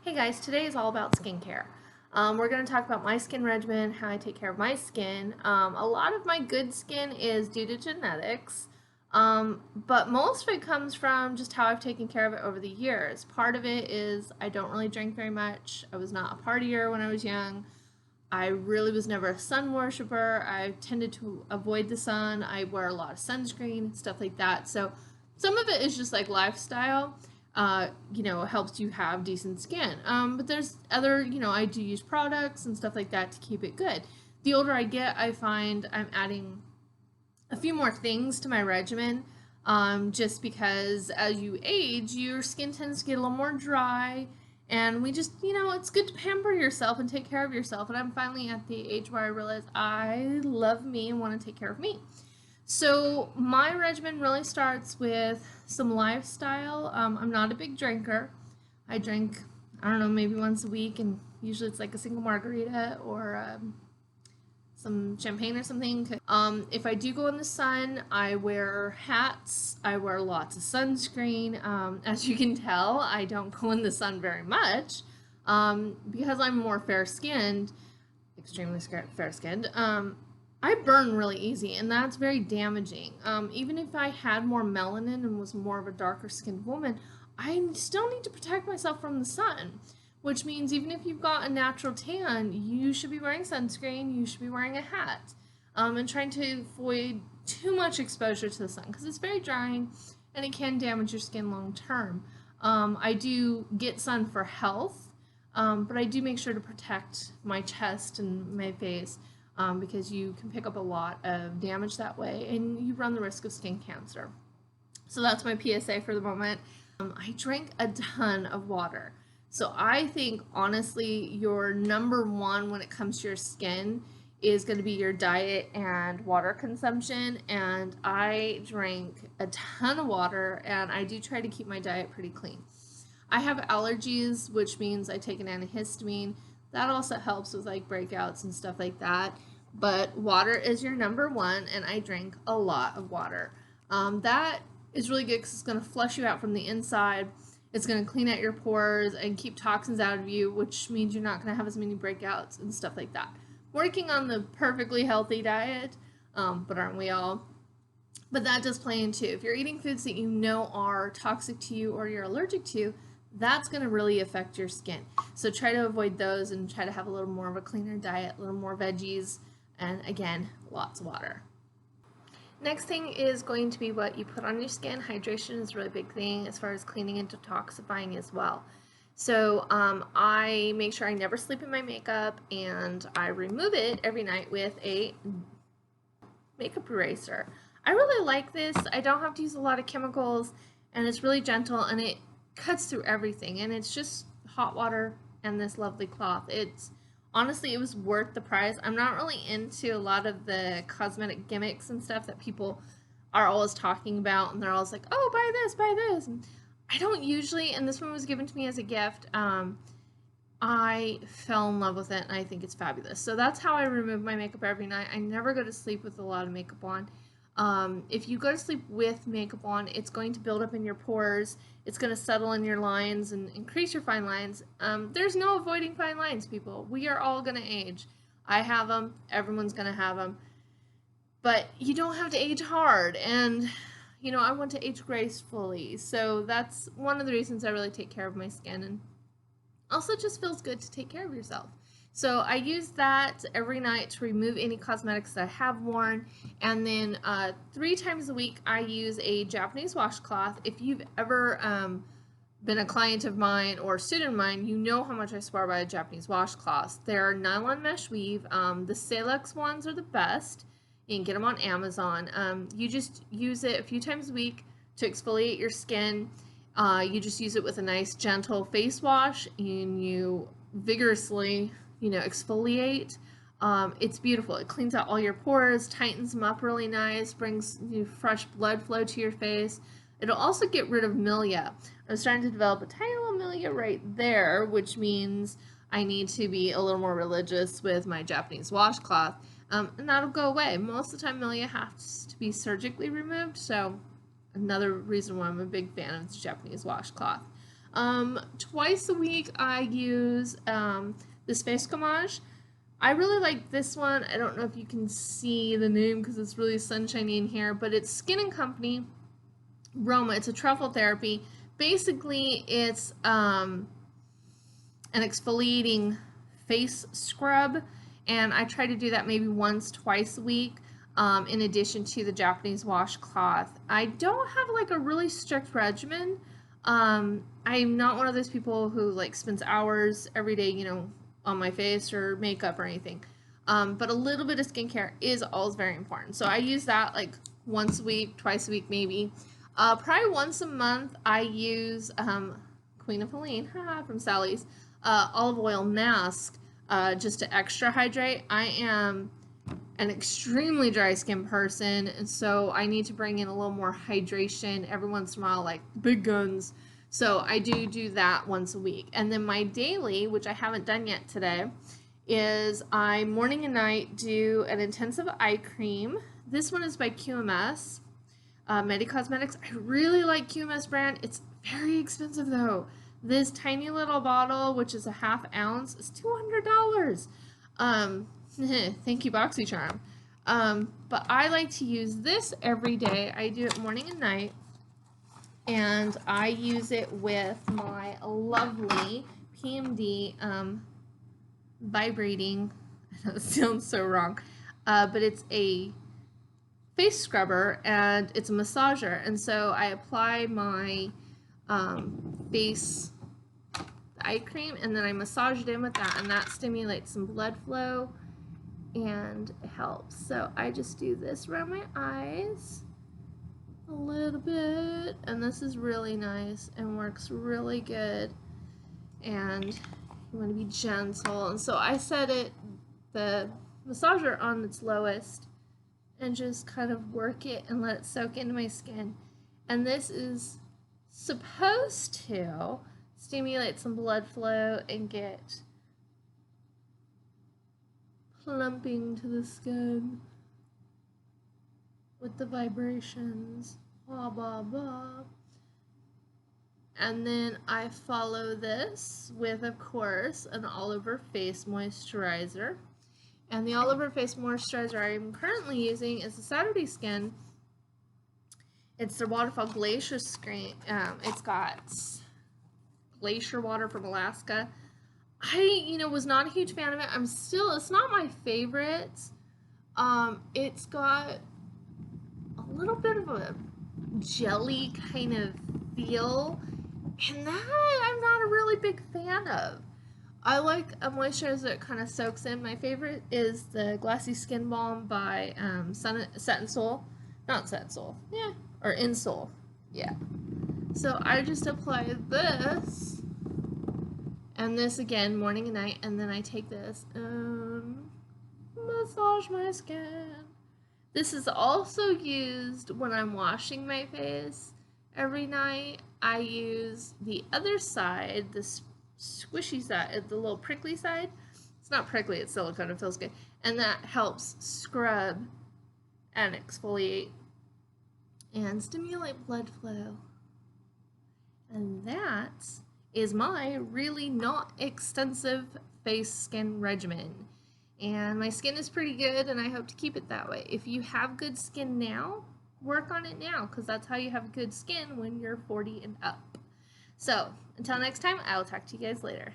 Hey guys, today is all about skincare. We're going to talk about my skin regimen, how I take care of my skin. A lot of my good skin is due to genetics, but most of it comes from just how I've taken care of it over the years. Part of it is I don't really drink very much. I was not a partier when I was young. I really was never a sun worshiper. I tended to avoid the sun. I wear a lot of sunscreen, stuff like that. So some of it is just like lifestyle. Helps you have decent skin. But there's other, I do use products and stuff like that to keep it good. The older I get, I find I'm adding a few more things to my regimen. Just because as you age, your skin tends to get a little more dry, and we just, it's good to pamper yourself and take care of yourself. And I'm finally at the age where I realize I love me and want to take care of me. So my regimen really starts with some lifestyle. I'm not a big drinker. I drink, I don't know, maybe once a week, and usually it's like a single margarita or some champagne or something. If I do go in the sun, I wear hats. I wear lots of sunscreen. As you can tell, I don't go in the sun very much because I'm more fair skinned, extremely fair skinned. I burn really easy, and that's very damaging. Even if I had more melanin and was more of a darker skinned woman, I still need to protect myself from the sun, which means even if you've got a natural tan, you should be wearing sunscreen, you should be wearing a hat, and trying to avoid too much exposure to the sun because it's very drying and it can damage your skin long term. I do get sun for health, but I do make sure to protect my chest and my face because you can pick up a lot of damage that way and you run the risk of skin cancer. So that's my PSA for the moment. I drink a ton of water. So I think honestly, your number one when it comes to your skin is going to be your diet and water consumption. And I drink a ton of water, and I do try to keep my diet pretty clean. I have allergies, which means I take an antihistamine. That also helps with like breakouts and stuff like that. But water is your number one, and I drink a lot of water. That is really good because it's going to flush you out from the inside. It's going to clean out your pores and keep toxins out of you, which means you're not going to have as many breakouts and stuff like that. Working on the perfectly healthy diet, but aren't we all? But that does play into if you're eating foods that you know are toxic to you or you're allergic to, that's going to really affect your skin. So try to avoid those and try to have a little more of a cleaner diet, a little more veggies, and again, lots of water. Next thing is going to be what you put on your skin. Hydration is a really big thing as far as cleaning and detoxifying as well. So I make sure I never sleep in my makeup, and I remove it every night with a makeup eraser. I really like this. I don't have to use a lot of chemicals, and it's really gentle, and it cuts through everything, and it's just hot water and this lovely cloth. It's honestly, it was worth the price. I'm not really into a lot of the cosmetic gimmicks and stuff that people are always talking about, and they're always like, oh, buy this, buy this. And I don't usually, and this one was given to me as a gift. I fell in love with it, and I think it's fabulous. So that's how I remove my makeup every night. I never go to sleep with a lot of makeup on. If you go to sleep with makeup on, it's going to build up in your pores. It's going to settle in your lines and increase your fine lines. There's no avoiding fine lines, people. We are all going to age. I have them. Everyone's going to have them. But you don't have to age hard. And, I want to age gracefully. So that's one of the reasons I really take care of my skin. And also, it just feels good to take care of yourself. So I use that every night to remove any cosmetics that I have worn. And then 3 times a week, I use a Japanese washcloth. If you've ever been a client of mine or student of mine, you know how much I swear by a Japanese washcloths. They're nylon mesh weave. The Salux ones are the best. You can get them on Amazon. You just use it a few times a week to exfoliate your skin. You just use it with a nice gentle face wash, and you vigorously exfoliate. It's beautiful. It cleans out all your pores, tightens them up really nice, brings fresh blood flow to your face. It'll also get rid of milia. I'm starting to develop a tiny little milia right there, which means I need to be a little more religious with my Japanese washcloth, and that'll go away. Most of the time, milia has to be surgically removed, so another reason why I'm a big fan of the Japanese washcloth. Twice a week I use this face gommage. I really like this one. I don't know if you can see the name because it's really sunshiny in here, but it's Skin and Company Roma. It's a truffle therapy. Basically, it's an exfoliating face scrub, and I try to do that maybe once, twice a week. In addition to the Japanese washcloth. I don't have like a really strict regimen. I'm not one of those people who like spends hours every day, on my face or makeup or anything. But a little bit of skincare is always very important. So I use that like once a week, twice a week maybe. Probably once a month I use Queen of Helene from Sally's olive oil mask just to extra hydrate. I am an extremely dry skin person, and so I need to bring in a little more hydration every once in a while, like big guns. So I do that once a week. And then my daily, which I haven't done yet today, is I morning and night do an intensive eye cream. This one is by QMS, Medi Cosmetics. I really like QMS brand. It's very expensive though. This tiny little bottle, which is a ½ ounce, is $200. Thank you, BoxyCharm. But I like to use this every day. I do it morning and night. And I use it with my lovely PMD vibrating, I know it sounds so wrong, but it's a face scrubber and it's a massager. And so I apply my face eye cream and then I massage it in with that, and that stimulates some blood flow and it helps. So I just do this around my eyes a little bit, and this is really nice and works really good. And you want to be gentle, and so I set the massager on its lowest and just kind of work it and let it soak into my skin. And this is supposed to stimulate some blood flow and get plumping to the skin with the vibrations, blah blah blah. And then I follow this with, of course, an all over face moisturizer. And the all over face moisturizer I'm currently using is the Saturday Skin. It's the Waterfall Glacier Screen. It's got glacier water from Alaska. I, was not a huge fan of it. It's not my favorite. It's got a little bit of a jelly kind of feel, and that I'm not a really big fan of. I like a moisturizer that kind of soaks in. My favorite is the Glassy Skin Balm by Set and Soul. Not Set and Soul. Yeah. Or Insole. Yeah. So I just apply this and this again morning and night, and then I take this and massage my skin. This is also used when I'm washing my face every night. I use the other side, the squishy side, the little prickly side. It's not prickly, it's silicone, it feels good. And that helps scrub and exfoliate and stimulate blood flow. And that is my really not extensive face skin regimen. And my skin is pretty good, and I hope to keep it that way. If you have good skin now, work on it now, because that's how you have good skin when you're 40 and up. So, until next time, I'll talk to you guys later.